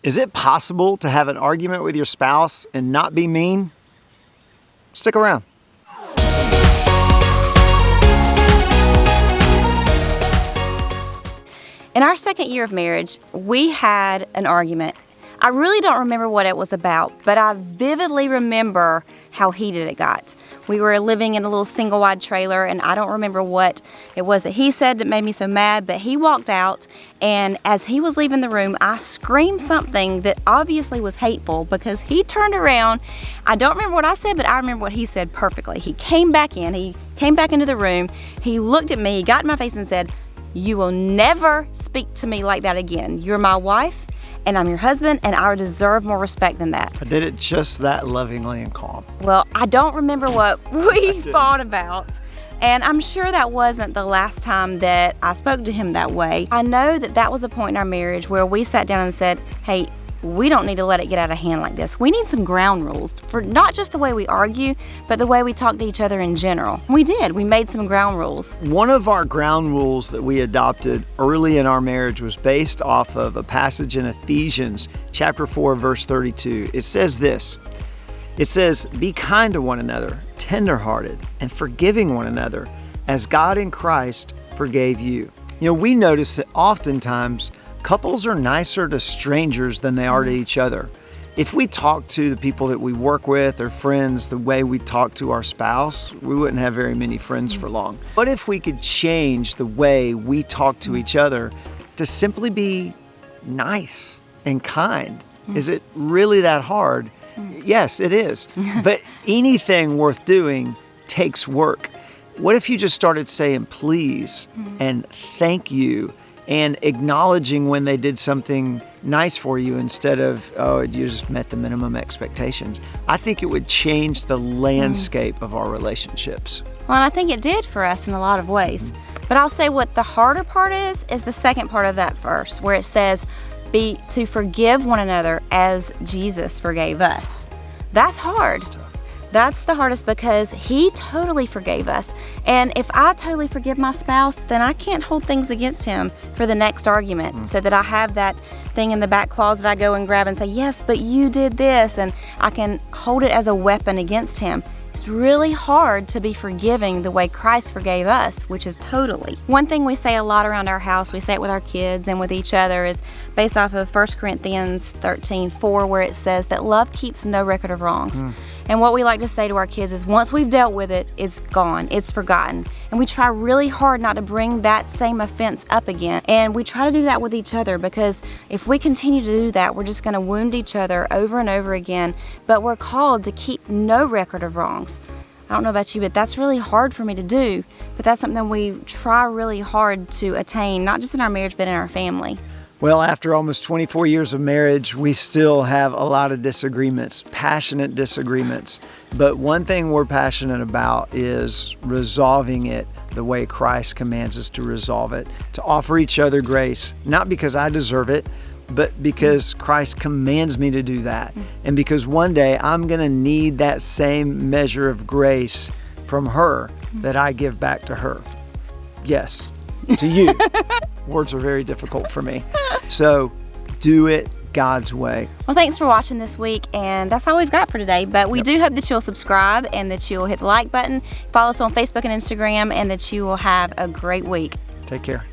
Is it possible to have an argument with your spouse and not be mean? Stick around. In our second year of marriage, we had an argument. I really don't remember what it was about, but I vividly remember how heated it got. We were living in a little single-wide trailer, and I don't remember what it was that he said that made me so mad, but he walked out, and as he was leaving the room, I screamed something that obviously was hateful because he turned around. I don't remember what I said, but I remember what he said perfectly. He came back into the room, he looked at me, he got in my face and said, "You will never speak to me like that again. You're my wife, and I'm your husband, and I deserve more respect than that." I did it just that lovingly and calm. Well, I don't remember what we fought about, and I'm sure that wasn't the last time that I spoke to him that way. I know that that was a point in our marriage where we sat down and said, hey, we don't need to let it get out of hand like this. We need some ground rules for not just the way we argue, but the way we talk to each other in general. We did. We made some ground rules. One of our ground rules that we adopted early in our marriage was based off of a passage in Ephesians chapter 4, verse 32. It says this. It says, "Be kind to one another, tenderhearted, and forgiving one another, as God in Christ forgave you." You know, we notice that oftentimes couples are nicer to strangers than they are to each other. If we talk to the people that we work with or friends the way we talk to our spouse, we wouldn't have very many friends for long. What if we could change the way we talk to each other to simply be nice and kind? Is it really that hard? Yes, it is. But anything worth doing takes work. What if you just started saying please and thank you and acknowledging when they did something nice for you instead of, oh, you just met the minimum expectations? I think it would change the landscape of our relationships. Well, and I think it did for us in a lot of ways. But I'll say what the harder part is the second part of that verse where it says, be to forgive one another as Jesus forgave us. That's hard. That's the hardest because he totally forgave us. And if I totally forgive my spouse, then I can't hold things against him for the next argument so that I have that thing in the back closet I go and grab and say, yes, but you did this, and I can hold it as a weapon against him. It's really hard to be forgiving the way Christ forgave us, which is totally. One thing we say a lot around our house, we say it with our kids and with each other, is based off of 1 Corinthians 13:4, where it says that love keeps no record of wrongs. And what we like to say to our kids is once we've dealt with it, it's gone, it's forgotten. And we try really hard not to bring that same offense up again. And we try to do that with each other because if we continue to do that, we're just going to wound each other over and over again. But we're called to keep no record of wrongs. I don't know about you, but that's really hard for me to do. But that's something we try really hard to attain, not just in our marriage, but in our family. Well, after almost 24 years of marriage, we still have a lot of disagreements, passionate disagreements. But one thing we're passionate about is resolving it the way Christ commands us to resolve it, to offer each other grace, not because I deserve it, but because Christ commands me to do that. And because one day I'm going to need that same measure of grace from her that I give back to her. Yes, to you. Words are very difficult for me. So do it God's way. Well, thanks for watching this week, and that's all we've got for today. But we do hope that you'll subscribe and that you'll hit the like button, follow us on Facebook and Instagram, and that you will have a great week. Take care.